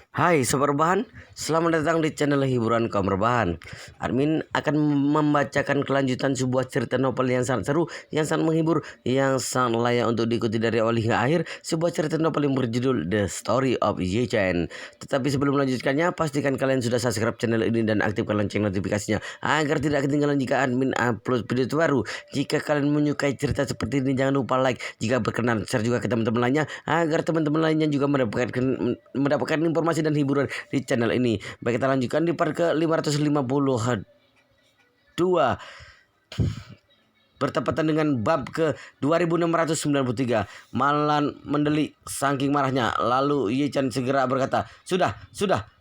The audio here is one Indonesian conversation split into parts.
Hai Sobat Rebahan, selamat datang di channel hiburan kaum rebahan. Admin akan membacakan kelanjutan sebuah cerita novel yang sangat seru, yang sangat menghibur, yang sangat layak untuk diikuti dari awal hingga akhir. Sebuah cerita novel yang berjudul The Story of Ye-chan. Tetapi sebelum melanjutkannya, pastikan kalian sudah subscribe channel ini dan aktifkan lonceng notifikasinya agar tidak ketinggalan jika admin upload video terbaru. Jika kalian menyukai cerita seperti ini, jangan lupa like. Jika berkenan, share juga ke teman-teman lainnya agar teman-teman lainnya juga mendapatkan informasi dan hiburan di channel ini. Baik, kita lanjutkan di part ke 552 bertepatan dengan bab ke 2693. Malan mendelik saking marahnya. Lalu Ye-chan segera berkata, Sudah,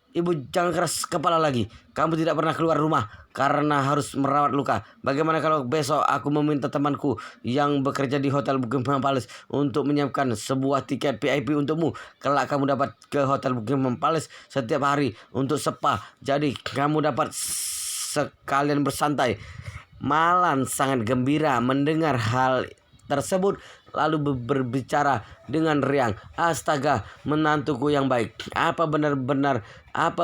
Ibu jangan keras kepala lagi. Kamu tidak pernah keluar rumah karena harus merawat luka. Bagaimana kalau besok aku meminta temanku yang bekerja di Hotel Buckingham Palace untuk menyiapkan sebuah tiket VIP untukmu. Kelak kamu dapat ke Hotel Buckingham Palace setiap hari untuk spa. Jadi kamu dapat sekalian bersantai. Malan sangat gembira mendengar hal tersebut, lalu berbicara dengan riang. Astaga, menantuku yang baik. Apa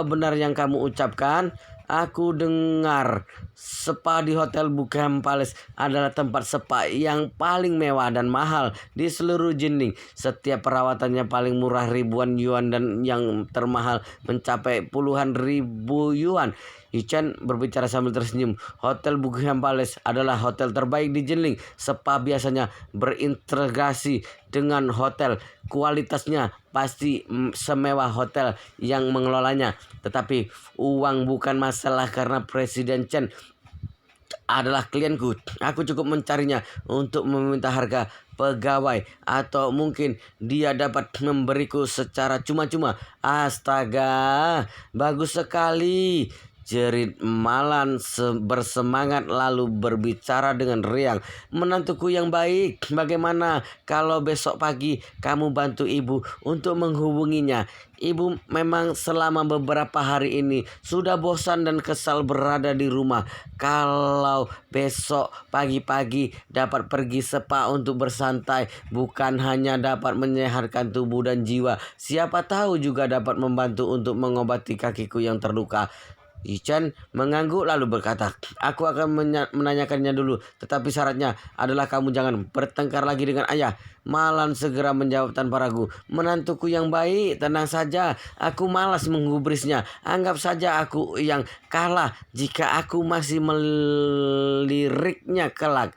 benar yang kamu ucapkan? Aku dengar spa di Hotel Buckingham Palace adalah tempat spa yang paling mewah dan mahal di seluruh Jinling. Setiap perawatannya paling murah ribuan yuan dan yang termahal mencapai puluhan ribu yuan. Ye-chan berbicara sambil tersenyum. Hotel Buckingham Palace adalah hotel terbaik di Jinling. Spa biasanya berintegrasi dengan hotel. Kualitasnya pasti semewah hotel yang mengelolanya. Tetapi uang bukan masalah karena Presiden Chen adalah klienku. Aku cukup mencarinya untuk meminta harga pegawai, atau mungkin dia dapat memberiku secara cuma-cuma. Astaga, bagus sekali, jerit Malan bersemangat lalu berbicara dengan riang. Menantuku yang baik, bagaimana kalau besok pagi kamu bantu ibu untuk menghubunginya? Ibu memang selama beberapa hari ini sudah bosan dan kesal berada di rumah. Kalau besok pagi-pagi dapat pergi spa untuk bersantai, bukan hanya dapat menyehatkan tubuh dan jiwa, siapa tahu juga dapat membantu untuk mengobati kakiku yang terluka. Ye-chan mengangguk lalu berkata, Aku akan menanyakannya dulu, tetapi syaratnya adalah kamu jangan bertengkar lagi dengan ayah. Malan segera menjawab tanpa ragu, Menantuku yang baik, tenang saja, aku malas menggubrisnya. Anggap saja aku yang kalah jika aku masih meliriknya kelak.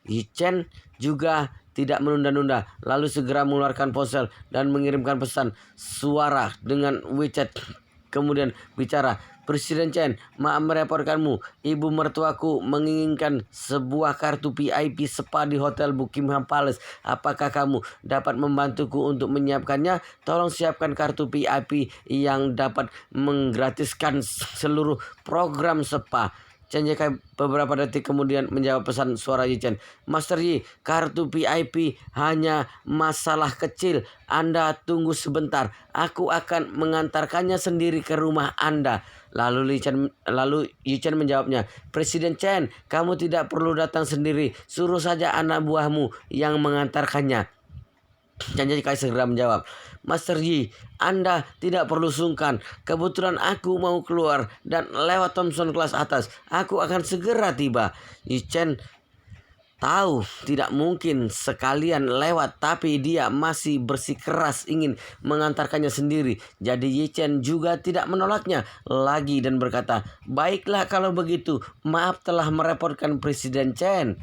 Ye-chan juga tidak menunda-nunda, lalu segera mengeluarkan ponsel dan mengirimkan pesan suara dengan WeChat. Kemudian bicara, Presiden Chen, maaf merepotkanmu. Ibu mertuaku menginginkan sebuah kartu VIP spa di Hotel Buckingham Palace. Apakah kamu dapat membantuku untuk menyiapkannya? Tolong siapkan kartu VIP yang dapat menggratiskan seluruh program spa. Chen Ye-kai beberapa detik kemudian menjawab pesan suara Ye-chan. Master Yi, kartu VIP hanya masalah kecil. Anda tunggu sebentar. Aku akan mengantarkannya sendiri ke rumah Anda. Lalu Ye-chan menjawabnya, Presiden Chen, kamu tidak perlu datang sendiri. Suruh saja anak buahmu yang mengantarkannya. Chen Ye-kai segera menjawab, Master Yi, Anda tidak perlu sungkan. Kebetulan aku mau keluar dan lewat Thomson kelas atas. Aku akan segera tiba. Ye-chan tahu tidak mungkin sekalian lewat, tapi dia masih bersikeras ingin mengantarkannya sendiri. Jadi Ye-chan juga tidak menolaknya lagi dan berkata, Baiklah kalau begitu, maaf telah merepotkan Presiden Chen.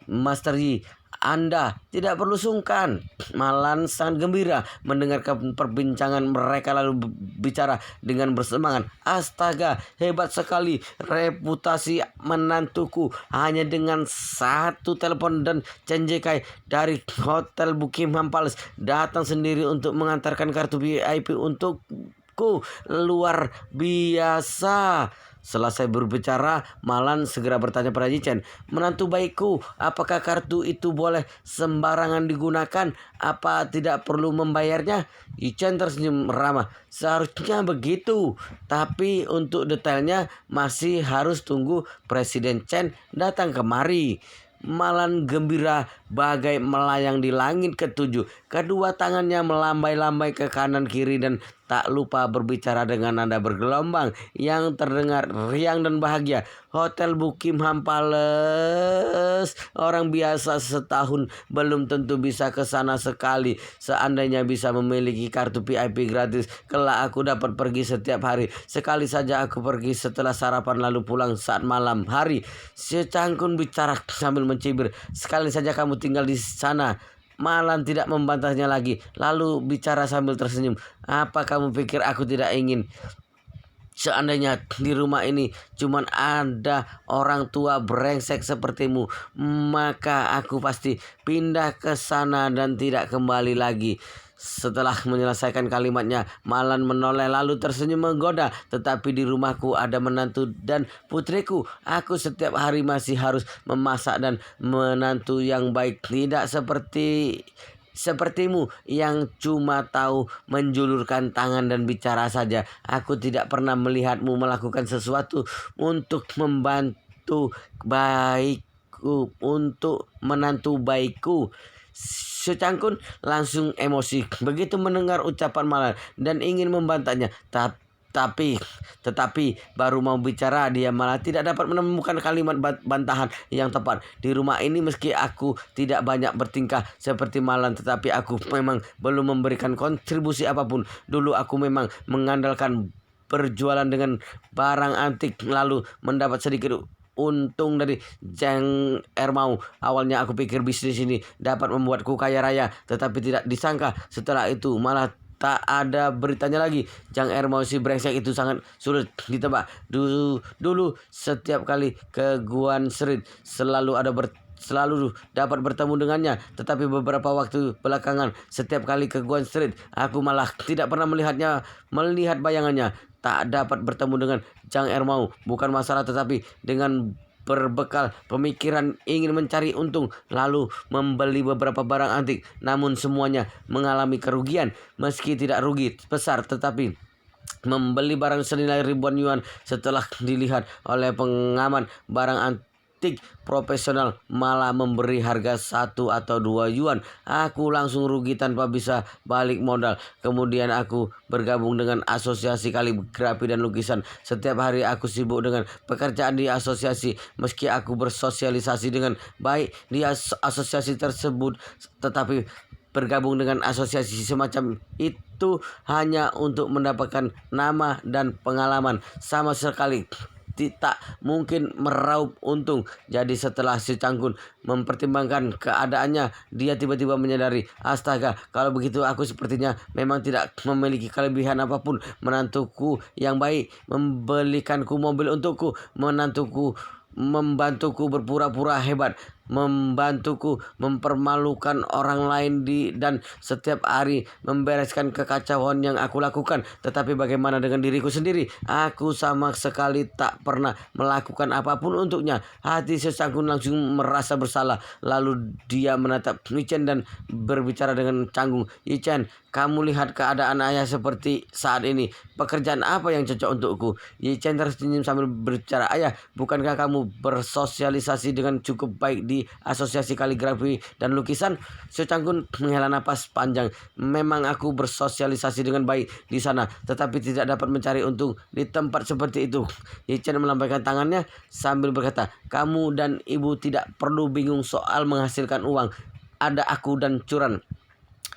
Master Yi, Anda tidak perlu sungkan. Malan sangat gembira mendengar perbincangan mereka lalu bicara dengan bersemangat. Astaga, hebat sekali reputasi menantuku. Hanya dengan satu telepon dan Chen Ye-kai dari Hotel Buckingham Palace datang sendiri untuk mengantarkan kartu VIP untukku. Luar biasa. Selesai berbicara, Malan segera bertanya pada Ye-chan, Menantu baikku, apakah kartu itu boleh sembarangan digunakan? Apa tidak perlu membayarnya? Ye-chan tersenyum ramah. Seharusnya begitu, tapi untuk detailnya masih harus tunggu Presiden Chen datang kemari. Malan gembira bagai melayang di langit ketujuh. Kedua tangannya melambai-lambai ke kanan kiri dan tak lupa berbicara dengan nada bergelombang yang terdengar riang dan bahagia. Hotel Buckingham Palace, orang biasa setahun belum tentu bisa ke sana sekali. Seandainya bisa memiliki kartu VIP gratis, kelak aku dapat pergi setiap hari. Sekali saja aku pergi setelah sarapan lalu pulang saat malam hari. Si Cangkun bicara sambil mencibir. Sekali saja kamu tinggal di sana. Malan tidak membantahnya lagi, lalu bicara sambil tersenyum. Apa kamu pikir aku tidak ingin? Seandainya di rumah ini cuman ada orang tua brengsek sepertimu, maka aku pasti pindah ke sana dan tidak kembali lagi. Setelah menyelesaikan kalimatnya, Malan menoleh lalu tersenyum menggoda. Tetapi di rumahku ada menantu dan putriku. Aku setiap hari masih harus memasak dan menantu yang baik. Tidak sepertimu yang cuma tahu menjulurkan tangan dan bicara saja. Aku tidak pernah melihatmu melakukan sesuatu untuk membantu baikku, untuk menantu baikku. Secangkun langsung emosi begitu mendengar ucapan Malan dan ingin membantahnya. Tetapi baru mau bicara dia malah tidak dapat menemukan kalimat bantahan yang tepat. Di rumah ini meski aku tidak banyak bertingkah seperti Malan, tetapi aku memang belum memberikan kontribusi apapun. Dulu aku memang mengandalkan berjualan dengan barang antik lalu mendapat sedikit untung dari Jang Ermau. Awalnya aku pikir bisnis ini dapat membuatku kaya raya, tetapi tidak disangka setelah itu malah tak ada beritanya lagi. Jang Ermau si brengsek itu sangat sulit ditebak. Dulu setiap kali ke Guan Street selalu dapat bertemu dengannya. Tetapi beberapa waktu belakangan setiap kali ke Guan Street aku malah tidak pernah melihat bayangannya. Tak dapat bertemu dengan Jang Ermau bukan masalah, tetapi dengan berbekal pemikiran ingin mencari untung lalu membeli beberapa barang antik, namun semuanya mengalami kerugian. Meski tidak rugi besar, tetapi membeli barang senilai ribuan yuan setelah dilihat oleh pengaman barang antik profesional malah memberi harga 1 atau 2 yuan. Aku langsung rugi tanpa bisa balik modal. Kemudian aku bergabung dengan asosiasi kaligrafi dan lukisan. Setiap hari aku sibuk dengan pekerjaan di asosiasi. Meski aku bersosialisasi dengan baik di asosiasi tersebut, tetapi bergabung dengan asosiasi semacam itu hanya untuk mendapatkan nama dan pengalaman, sama sekali tak mungkin meraup untung. Jadi setelah si Cangkun mempertimbangkan keadaannya, dia tiba-tiba menyadari, astaga, kalau begitu aku sepertinya memang tidak memiliki kelebihan apapun. Menantuku yang baik membelikanku mobil untukku, membantuku berpura-pura hebat, membantuku mempermalukan orang lain dan setiap hari membereskan kekacauan yang aku lakukan. Tetapi bagaimana dengan diriku sendiri? Aku sama sekali tak pernah melakukan apapun untuknya. Hati Secangkun langsung merasa bersalah. Lalu dia menatap Yichen dan berbicara dengan canggung. Yichen, kamu lihat keadaan ayah seperti saat ini. Pekerjaan apa yang cocok untukku? Yichen tersenyum sambil berbicara. Ayah, bukankah kamu bersosialisasi dengan cukup baik di asosiasi kaligrafi dan lukisan? Secangkun menghela napas panjang. Memang aku bersosialisasi dengan baik di sana, tetapi tidak dapat mencari untung di tempat seperti itu. Yichen melambaikan tangannya sambil berkata, kamu dan ibu tidak perlu bingung soal menghasilkan uang. Ada aku dan Curan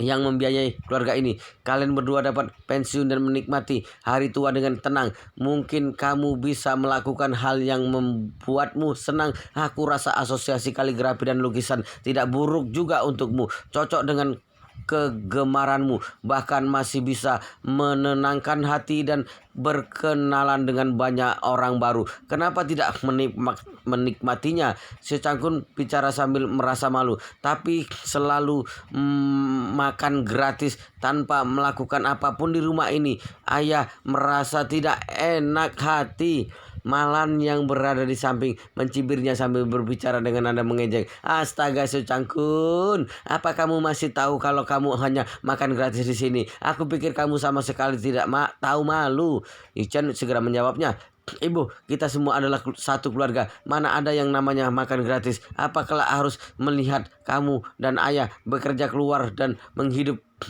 yang membiayai keluarga ini. Kalian berdua dapat pensiun dan menikmati hari tua dengan tenang. Mungkin kamu bisa melakukan hal yang membuatmu senang. Aku rasa asosiasi kaligrafi dan lukisan tidak buruk juga untukmu. Cocok dengan kegemaranmu, bahkan masih bisa menenangkan hati dan berkenalan dengan banyak orang baru. Kenapa tidak menikmatinya? Secangkun bicara sambil merasa malu. Tapi selalu makan gratis tanpa melakukan apapun di rumah ini. Ayah merasa tidak enak hati. Malan yang berada di samping mencibirnya sambil berbicara dengan nada mengejek. Astaga Secangkun, apa kamu masih tahu kalau kamu hanya makan gratis di sini? Aku pikir kamu sama sekali tidak tahu malu. Yichen segera menjawabnya. Ibu, kita semua adalah satu keluarga. Mana ada yang namanya makan gratis? Apa kelak harus melihat kamu dan ayah bekerja keluar dan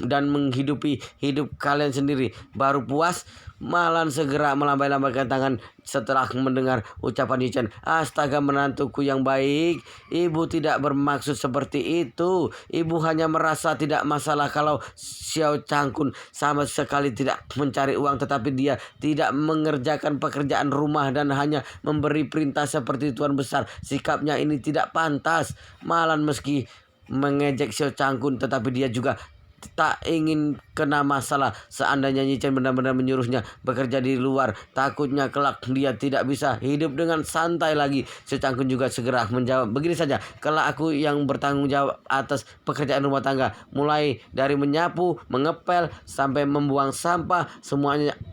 dan menghidupi hidup kalian sendiri. Baru puas? Malan segera melambai-lambaikan tangan setelah mendengar ucapan Yichen. Astaga menantuku yang baik, ibu tidak bermaksud seperti itu. Ibu hanya merasa tidak masalah kalau Xiao Changkun sama sekali tidak mencari uang, tetapi dia tidak mengerjakan pekerjaan rumah dan hanya memberi perintah seperti tuan besar. Sikapnya ini tidak pantas. Malan meski mengejek Xiao Changkun, tetapi dia juga tak ingin kena masalah. Seandainya Yichen benar-benar menyuruhnya bekerja di luar, takutnya kelak dia tidak bisa hidup dengan santai lagi. Xiao Changkun juga segera menjawab, begini saja, kelak aku yang bertanggung jawab atas pekerjaan rumah tangga, mulai dari menyapu, mengepel, sampai membuang sampah,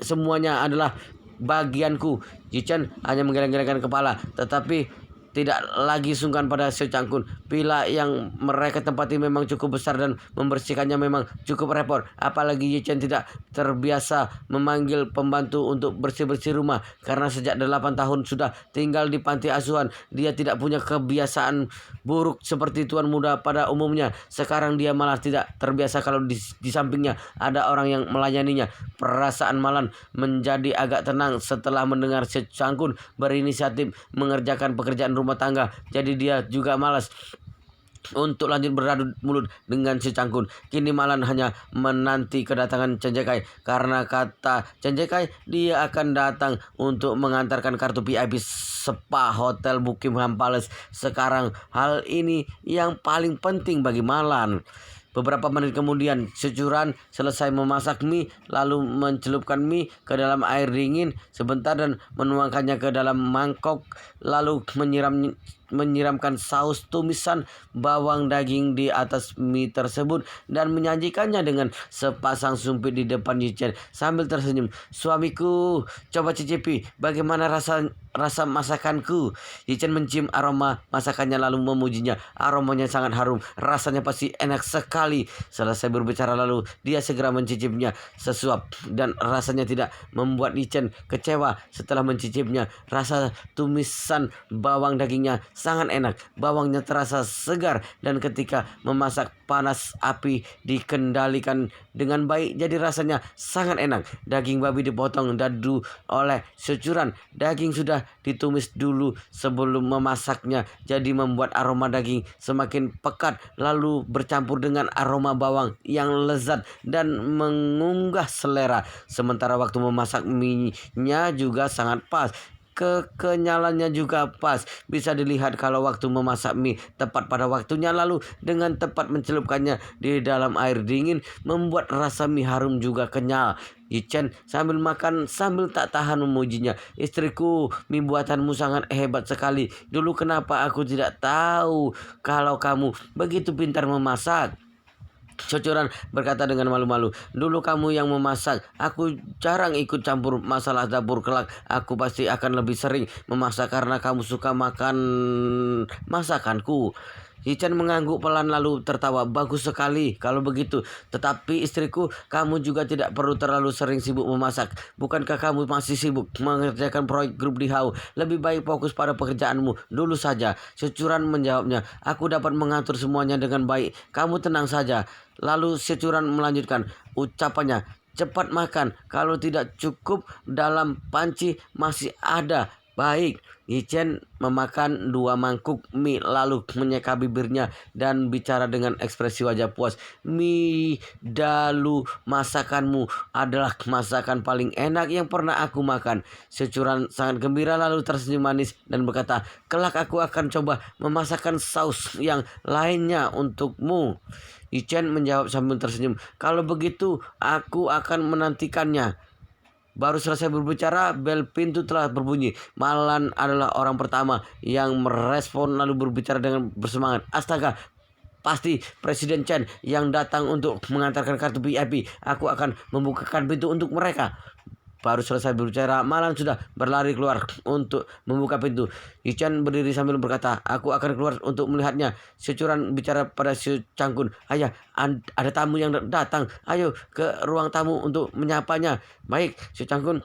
semuanya adalah bagianku. Yichen hanya menggeleng-gelengkan kepala, tetapi tidak lagi sungkan pada Xiao Changkun. Villa yang mereka tempati memang cukup besar dan membersihkannya memang cukup repot. Apalagi Yichen tidak terbiasa memanggil pembantu untuk bersih-bersih rumah. Karena sejak 8 tahun sudah tinggal di panti asuhan, dia tidak punya kebiasaan buruk seperti tuan muda pada umumnya. Sekarang dia malah tidak terbiasa kalau di sampingnya ada orang yang melayaninya. Perasaan Malan menjadi agak tenang setelah mendengar Xiao Changkun berinisiatif mengerjakan pekerjaan rumah tangga. Jadi dia juga malas untuk lanjut beradu mulut dengan si Changkun. Kini Malan hanya menanti kedatangan Chen Jekai, karena kata Chen Jekai dia akan datang untuk mengantarkan kartu VIP spa hotel Buckingham Palace. Sekarang hal ini yang paling penting bagi Malan. Beberapa menit kemudian, Securan selesai memasak mie, lalu mencelupkan mie ke dalam air dingin sebentar dan menuangkannya ke dalam mangkok, lalu menyiramkan saus tumisan bawang daging di atas mie tersebut dan menyajikannya dengan sepasang sumpit di depan Yichen sambil tersenyum. Suamiku, coba cicipi bagaimana rasa masakanku. Yichen mencium aroma masakannya lalu memujinya. Aromanya sangat harum, rasanya pasti enak sekali. Selesai berbicara lalu dia segera mencicipnya sesuap dan rasanya tidak membuat Yichen kecewa. Setelah mencicipnya, rasa tumisan bawang dagingnya sangat enak. Bawangnya terasa segar dan ketika memasak panas api dikendalikan dengan baik, jadi rasanya sangat enak. Daging babi dipotong dadu oleh Securan. Daging sudah ditumis dulu sebelum memasaknya, jadi membuat aroma daging semakin pekat lalu bercampur dengan aroma bawang yang lezat dan mengunggah selera. Sementara waktu memasak mie-nya juga sangat pas. Kekenyalannya juga pas. Bisa dilihat kalau waktu memasak mie tepat pada waktunya, lalu dengan tepat mencelupkannya di dalam air dingin membuat rasa mie harum juga kenyal. Yichen sambil makan sambil tak tahan memujinya. Istriku, mie buatanmu sangat hebat sekali. Dulu kenapa aku tidak tahu kalau kamu begitu pintar memasak? Securan berkata dengan malu-malu, dulu kamu yang memasak, aku jarang ikut campur masalah dapur. Kelak aku pasti akan lebih sering memasak karena kamu suka makan masakanku. Yichen mengangguk pelan lalu tertawa. Bagus sekali kalau begitu. Tetapi istriku, kamu juga tidak perlu terlalu sering sibuk memasak. Bukankah kamu masih sibuk mengerjakan proyek grup di HAU? Lebih baik fokus pada pekerjaanmu dulu saja. Securan menjawabnya, aku dapat mengatur semuanya dengan baik. Kamu tenang saja. Lalu Securan melanjutkan ucapannya, cepat makan. Kalau tidak cukup dalam panci masih ada. Baik. Yichen memakan 2 mangkuk mie lalu menyeka bibirnya dan bicara dengan ekspresi wajah puas. Mie dalu, masakanmu adalah masakan paling enak yang pernah aku makan. Securan sangat gembira lalu tersenyum manis dan berkata, kelak aku akan coba memasakkan saus yang lainnya untukmu. Yichen menjawab sambil tersenyum, kalau begitu aku akan menantikannya. Baru selesai berbicara, bel pintu telah berbunyi. Malan adalah orang pertama yang merespon lalu berbicara dengan bersemangat. Astaga, pasti Presiden Chen yang datang untuk mengantarkan kartu VIP. Aku akan membukakan pintu untuk mereka. Baru selesai berbicara, Malan sudah berlari keluar untuk membuka pintu. Yichen berdiri sambil berkata, aku akan keluar untuk melihatnya. Securan bicara pada Xiao Changkun, ayah, ada tamu yang datang. Ayo ke ruang tamu untuk menyapanya. Baik, Xiao Changkun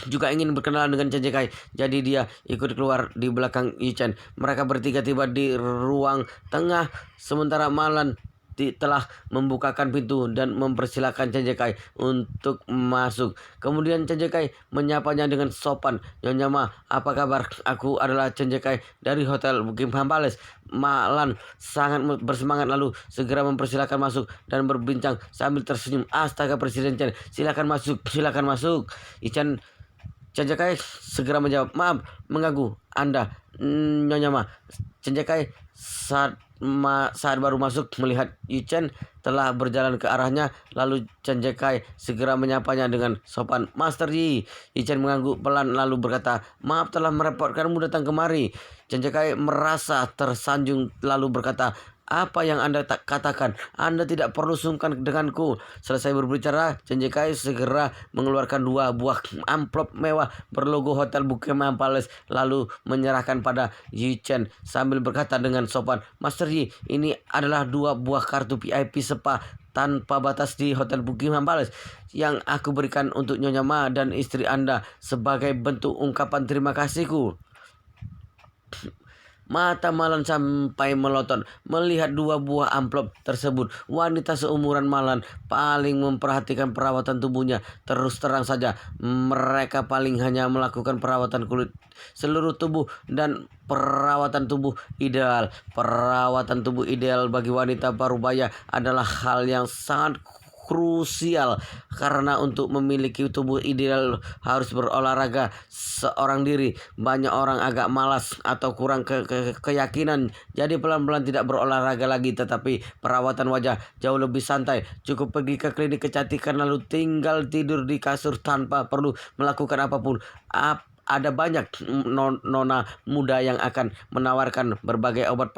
juga ingin berkenalan dengan Chen Jekai, jadi dia ikut keluar di belakang Yichen. Mereka bertiga tiba di ruang tengah, sementara Malan telah membukakan pintu dan mempersilahkan Chen Jekai untuk masuk. Kemudian Chen Jekai menyapanya dengan sopan. "Nyonya Ma, apa kabar? Aku adalah Chen Jekai dari Hotel Buckingham Palace." Malan sangat bersemangat lalu segera mempersilahkan masuk dan berbincang sambil tersenyum. "Astaga Presiden Chen, silakan masuk, silakan masuk." Chen Jekai segera menjawab, "Maaf mengganggu Anda, Nyonya Ma." Chen Jekai saat baru masuk melihat Yi Chen telah berjalan ke arahnya, lalu Chen Jekai segera menyapanya dengan sopan, "Master Yi." Yi Chen mengangguk pelan lalu berkata, "Maaf telah merepotkanmu datang kemari." Chen Jekai merasa tersanjung lalu berkata, "Apa yang Anda katakan? Anda tidak perlu sungkan denganku." Selesai berbicara, Chen Jekai segera mengeluarkan 2 buah amplop mewah berlogo Hotel Buckingham Palace lalu menyerahkan pada Yi Chen sambil berkata dengan sopan, "Master Yi, ini adalah 2 buah kartu VIP spa tanpa batas di Hotel Buckingham Palace yang aku berikan untuk Nyonya Ma dan istri Anda sebagai bentuk ungkapan terima kasihku." Mata Malan sampai melotot melihat 2 buah amplop tersebut. Wanita seumuran Malan paling memperhatikan perawatan tubuhnya. Terus terang saja, mereka paling hanya melakukan perawatan kulit seluruh tubuh dan perawatan tubuh ideal. Perawatan tubuh ideal bagi wanita parubaya adalah hal yang sangat krusial karena untuk memiliki tubuh ideal harus berolahraga seorang diri. Banyak orang agak malas atau kurang keyakinan, jadi pelan-pelan tidak berolahraga lagi, tetapi perawatan wajah jauh lebih santai. Cukup pergi ke klinik kecantikan lalu tinggal tidur di kasur tanpa perlu melakukan apapun. Ada banyak nona muda yang akan menawarkan berbagai obat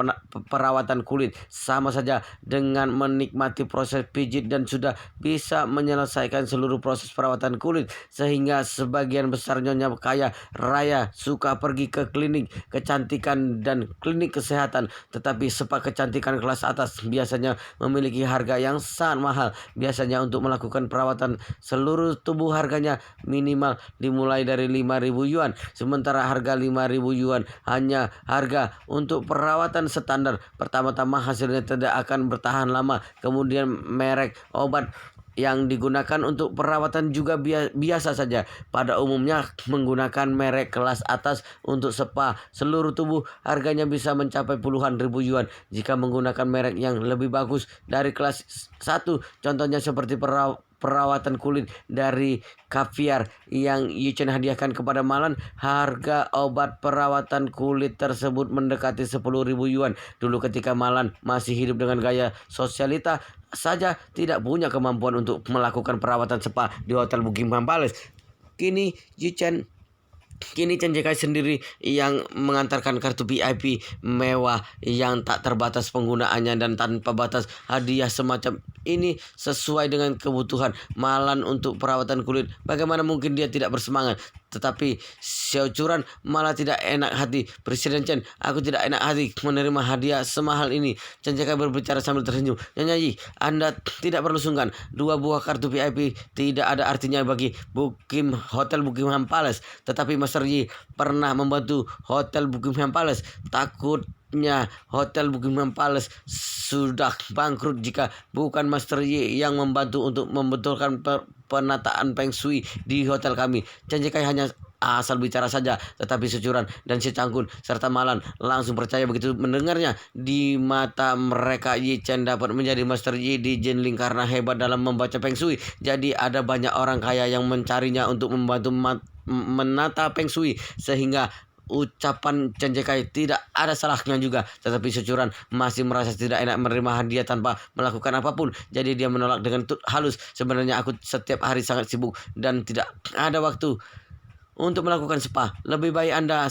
perawatan kulit sama saja dengan menikmati proses pijit dan sudah bisa menyelesaikan seluruh proses perawatan kulit, sehingga sebagian besar nyonya kaya raya suka pergi ke klinik kecantikan dan klinik kesehatan. Tetapi spa kecantikan kelas atas biasanya memiliki harga yang sangat mahal. Biasanya untuk melakukan perawatan seluruh tubuh harganya minimal dimulai dari 5.000 yuan, sementara harga 5.000 yuan hanya harga untuk perawatan standar. Pertama-tama hasilnya tidak akan bertahan lama, kemudian merek obat yang digunakan untuk perawatan juga biasa saja. Pada umumnya menggunakan merek kelas atas untuk spa seluruh tubuh harganya bisa mencapai puluhan ribu yuan. Jika menggunakan merek yang lebih bagus dari kelas 1, contohnya seperti perawatan kulit dari Caviar yang Yi Chen hadiahkan kepada Malan, harga obat perawatan kulit tersebut mendekati 10.000 yuan. Dulu ketika Malan masih hidup dengan gaya sosialita saja, tidak punya kemampuan untuk melakukan perawatan spa di Hotel Buckingham Palace. Kini Chen Jekai sendiri yang mengantarkan kartu VIP mewah yang tak terbatas penggunaannya dan tanpa batas. Hadiah semacam ini sesuai dengan kebutuhan Malan untuk perawatan kulit. Bagaimana mungkin dia tidak bersemangat? Tetapi Xiao Churan malah tidak enak hati. "Presiden Chen, aku tidak enak hati menerima hadiah semahal ini." Chen Jekai berbicara sambil tersenyum. "Nyonya Yi, Anda tidak perlu sungkan. 2 buah kartu VIP tidak ada artinya bagi Hotel Buckingham Palace. Tetapi Master Yi pernah membantu Hotel Buckingham Palace. Takutnya Hotel Buckingham Palace sudah bangkrut jika bukan Master Yi yang membantu untuk membetulkan penataan Feng Shui di hotel kami." Chen Jekai hanya asal bicara saja, tetapi Securan dan si Cangkun serta Malan langsung percaya begitu mendengarnya. Di mata mereka, Yi Chen dapat menjadi Master Yi di Jinling karena hebat dalam membaca Feng Shui. Jadi ada banyak orang kaya yang mencarinya untuk membantu menata Feng Shui, sehingga ucapan Chen Jekai tidak ada salahnya juga. Tetapi Securan masih merasa tidak enak menerima hadiah tanpa melakukan apapun. Jadi dia menolak dengan halus. "Sebenarnya aku setiap hari sangat sibuk dan tidak ada waktu untuk melakukan spa. Lebih baik Anda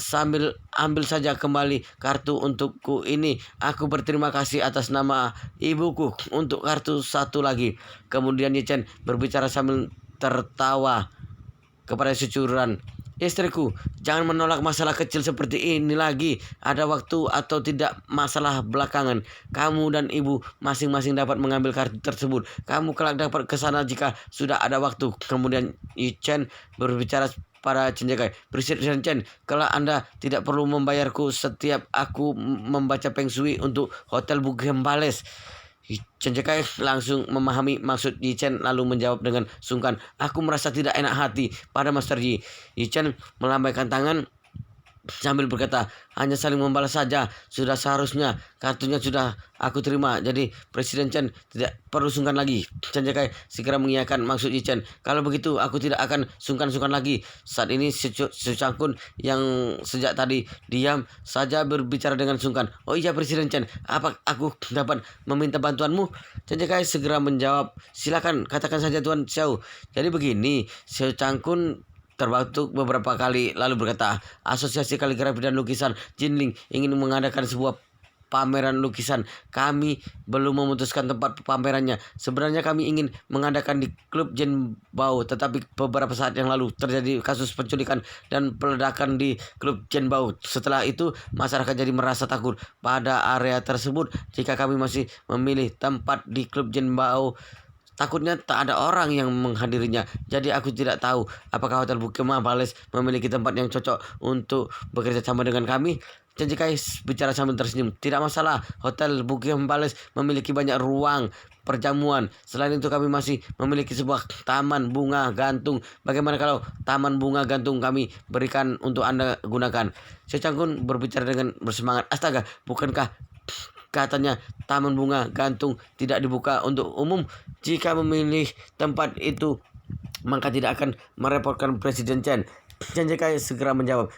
ambil saja kembali kartu untukku ini. Aku berterima kasih atas nama ibuku untuk kartu satu lagi." Kemudian Yi Chen berbicara sambil tertawa kepada Securan. "Istriku, jangan menolak masalah kecil seperti ini lagi. Ada waktu atau tidak masalah belakangan. Kamu dan ibu masing-masing dapat mengambil kartu tersebut. Kamu kelak dapat ke sana jika sudah ada waktu." Kemudian Yi Chen berbicara pada Chen Jekai. "Presiden Chen, kelak Anda tidak perlu membayarku setiap aku membaca Feng Shui untuk Hotel Buckingham Palace." Chen Jekai langsung memahami maksud Yi Chen lalu menjawab dengan sungkan, "Aku merasa tidak enak hati pada Master Yi." Yi Chen melambaikan tangan sambil berkata, "Hanya saling membalas saja. Sudah seharusnya kartunya sudah aku terima. Jadi Presiden Chen tidak perlu sungkan lagi." Chen Jekai segera mengiyakan maksud Yi Chen. "Kalau begitu aku tidak akan sungkan-sungkan lagi." Saat ini Su Changkun yang sejak tadi diam saja berbicara dengan sungkan. "Oh iya Presiden Chen, apa aku dapat meminta bantuanmu?" Chen Jekai segera menjawab, "Silakan, katakan saja Tuan Xiao." Jadi begini, Su Changkun terbatuk beberapa kali lalu berkata, "Asosiasi Kaligrafi dan Lukisan Jinling ingin mengadakan sebuah pameran lukisan. Kami belum memutuskan tempat pamerannya. Sebenarnya kami ingin mengadakan di klub Jenbao, tetapi beberapa saat yang lalu terjadi kasus penculikan dan peledakan di klub Jenbao. Setelah itu masyarakat jadi merasa takut pada area tersebut. Jika kami masih memilih tempat di klub Jenbao, takutnya tak ada orang yang menghadirinya. Jadi aku tidak tahu apakah Hotel Bukema Palace memiliki tempat yang cocok untuk bekerja sama dengan kami." Chen Jekai bicara sambil tersenyum. "Tidak masalah, Hotel Bukema Palace memiliki banyak ruang perjamuan. Selain itu kami masih memiliki sebuah taman bunga gantung. Bagaimana kalau taman bunga gantung kami berikan untuk Anda gunakan?" Si Changkun berbicara dengan bersemangat. "Astaga, bukankah katanya taman bunga gantung tidak dibuka untuk umum? Jika memilih tempat itu, maka tidak akan merepotkan Presiden Chen." Chen Jekai segera menjawab,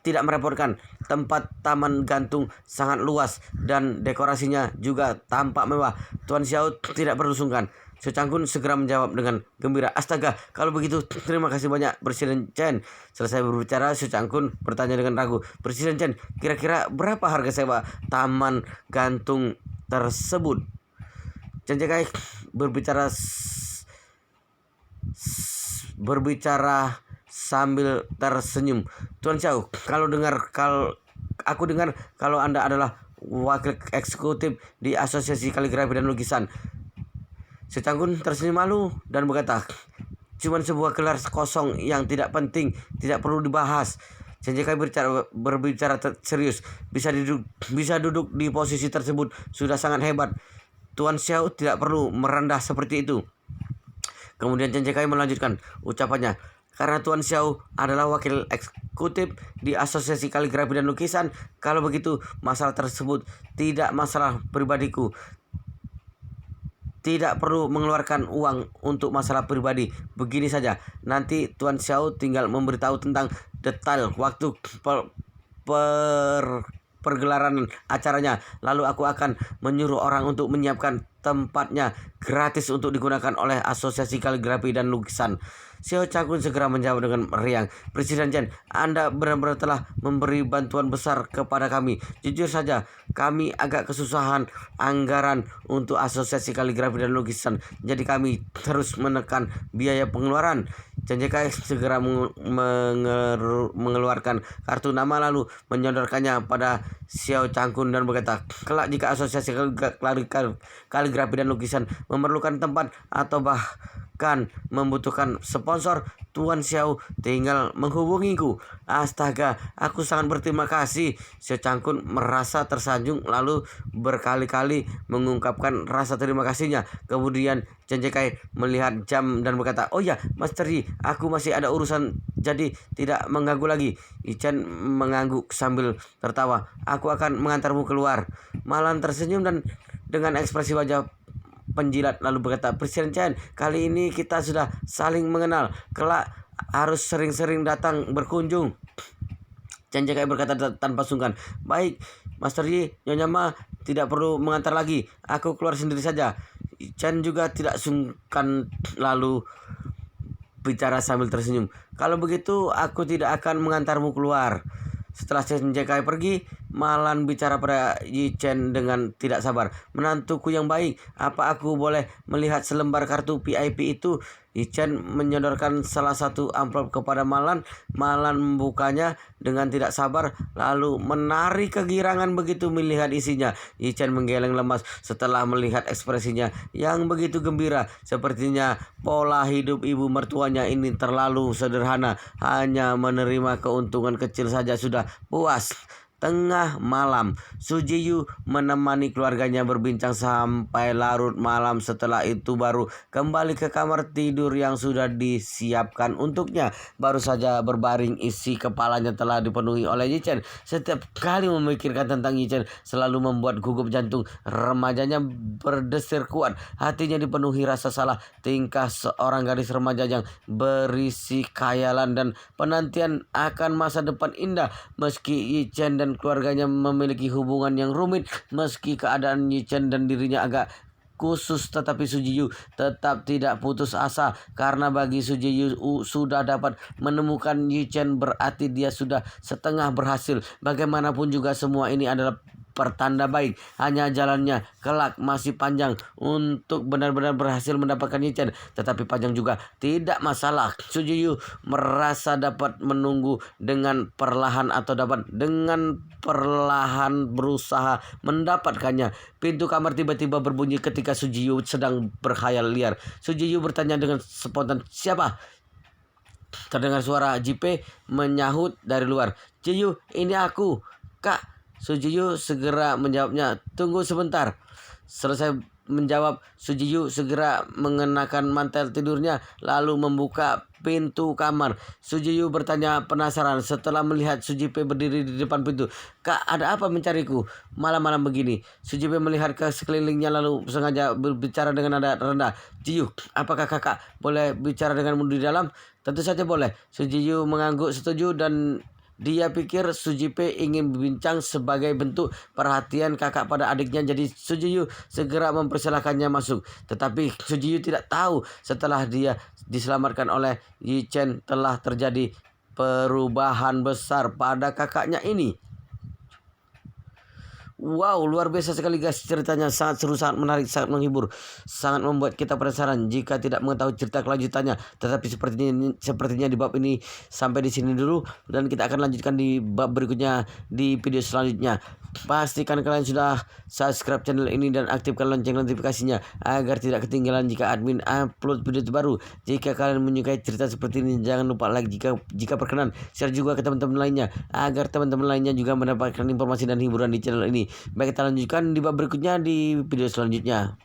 Tidak merepotkan. Tempat taman gantung sangat luas dan dekorasinya juga tampak mewah. Tuan Xiao tidak perlu sungkan." Su Changkun segera menjawab dengan gembira, "Astaga, kalau begitu terima kasih banyak Presiden Chen." Selesai berbicara, Su Changkun bertanya dengan ragu, "Presiden Chen, kira-kira berapa harga sewa taman gantung tersebut?" Chen Jekai berbicara sambil tersenyum. "Tuan Xiao, aku dengar kalau Anda adalah wakil eksekutif di Asosiasi Kaligrafi dan Lukisan." Si Canggun tersenyum malu dan berkata, "Cuman sebuah gelar kosong yang tidak penting, tidak perlu dibahas." Chen Jekai berbicara serius. Bisa duduk di posisi tersebut sudah sangat hebat. Tuan Xiao tidak perlu merendah seperti itu." Kemudian Chen Jekai melanjutkan ucapannya, "Karena Tuan Xiao adalah wakil eksekutif di Asosiasi Kaligrafi dan Lukisan, kalau begitu masalah tersebut tidak masalah pribadiku. Tidak perlu mengeluarkan uang untuk masalah pribadi. Begini saja, nanti Tuan Xiao tinggal memberitahu tentang detail waktu pergelaran acaranya. Lalu aku akan menyuruh orang untuk menyiapkan tempatnya gratis untuk digunakan oleh Asosiasi Kaligrafi dan Lukisan." Xiao Changkun segera menjawab dengan riang, "Presiden Chen, Anda benar-benar telah memberi bantuan besar kepada kami. Jujur saja, kami agak kesusahan anggaran untuk Asosiasi Kaligrafi dan Lukisan. Jadi kami terus menekan biaya pengeluaran." Chen Jekai segera mengeluarkan kartu nama lalu menyodorkannya pada Xiao Changkun dan berkata, "Kelak jika Asosiasi Kaligrafi dan Lukisan memerlukan tempat atau bahkan membutuhkan sponsor, Tuan Xiao tinggal menghubungiku." "Astaga, aku sangat berterima kasih." Xiao Changkun merasa tersanjung lalu berkali-kali mengungkapkan rasa terima kasihnya. Kemudian Chen Jekai melihat jam dan berkata, "Oh ya, Master Yi, aku masih ada urusan, jadi tidak mengganggu lagi." Yi Chen mengangguk sambil tertawa. "Aku akan mengantarmu keluar." Malan tersenyum dan dengan ekspresi wajah penjilat lalu berkata, "Presiden Chen, kali ini kita sudah saling mengenal. Kelak harus sering-sering datang berkunjung." Chen Jekai berkata tanpa sungkan, "Baik, Master Yi, Nyonya Ma tidak perlu mengantar lagi. Aku keluar sendiri saja." Chen juga tidak sungkan lalu bicara sambil tersenyum, "Kalau begitu aku tidak akan mengantarmu keluar." Setelah Chen Jekai pergi, Malan bicara pada Yi Chen dengan tidak sabar. "Menantuku yang baik, apa aku boleh melihat selembar kartu VIP itu?" Yi Chen menyodorkan salah satu amplop kepada Malan. Malan membukanya dengan tidak sabar lalu menari kegirangan begitu melihat isinya. Yi Chen menggeleng lemas setelah melihat ekspresinya yang begitu gembira. Sepertinya pola hidup ibu mertuanya ini terlalu sederhana, hanya menerima keuntungan kecil saja sudah puas. Tengah malam, Su Ji-yu menemani keluarganya berbincang sampai larut malam. Setelah itu baru kembali ke kamar tidur yang sudah disiapkan untuknya. Baru saja berbaring, isi kepalanya telah dipenuhi oleh Yi-chen. Setiap kali memikirkan tentang Yi-chen selalu membuat gugup jantung remajanya berdesir kuat. Hatinya dipenuhi rasa salah tingkah seorang gadis remaja yang berisi khayalan dan penantian akan masa depan indah. Meski Yi-chen dan keluarganya memiliki hubungan yang rumit, meski keadaan Yi-chen dan dirinya agak khusus, tetapi Su Ji-yu tetap tidak putus asa karena bagi Su Ji-yu sudah dapat menemukan Yi-chen berarti dia sudah setengah berhasil. Bagaimanapun juga semua ini adalah pertanda baik. Hanya jalannya kelak masih panjang untuk benar-benar berhasil mendapatkan Yi-chen. Tetapi panjang juga tidak masalah. Su Ji-yu merasa dapat menunggu dengan perlahan atau dapat dengan perlahan berusaha mendapatkannya. Pintu kamar tiba-tiba berbunyi ketika Su Ji-yu sedang berkhayal liar. Su Ji-yu bertanya dengan spontan, "Siapa?" Terdengar suara Ji-pei menyahut dari luar. "Ji-yu, ini aku, Kak." Su Ji-yu segera menjawabnya. "Tunggu sebentar." Selesai menjawab, Su Ji-yu segera mengenakan mantel tidurnya lalu membuka pintu kamar. Su Ji-yu bertanya penasaran setelah melihat Su Ji-pei berdiri di depan pintu. "Kak, ada apa mencariku malam-malam begini?" Su Ji-pei melihat ke sekelilingnya lalu sengaja berbicara dengan nada rendah. "Ji-yu, apakah kakak boleh bicara denganmu di dalam?" "Tentu saja boleh." Su Ji-yu mengangguk setuju dan dia pikir Su Ji-pei ingin berbincang sebagai bentuk perhatian kakak pada adiknya. Jadi Su Ji-yu segera mempersilahkannya masuk. Tetapi Su Ji-yu tidak tahu setelah dia diselamatkan oleh Yi-chen telah terjadi perubahan besar pada kakaknya ini. Wow, luar biasa sekali guys, ceritanya sangat seru, sangat menarik, sangat menghibur, sangat membuat kita penasaran jika tidak mengetahui cerita kelanjutannya. Tetapi sepertinya di bab ini sampai di sini dulu dan kita akan lanjutkan di bab berikutnya di video selanjutnya. Pastikan kalian sudah subscribe channel ini dan aktifkan lonceng notifikasinya agar tidak ketinggalan jika admin upload video terbaru. Jika kalian menyukai cerita seperti ini, jangan lupa like jika berkenan, share juga ke teman-teman lainnya agar teman-teman lainnya juga mendapatkan informasi dan hiburan di channel ini. Baik, kita lanjutkan di bab berikutnya di video selanjutnya.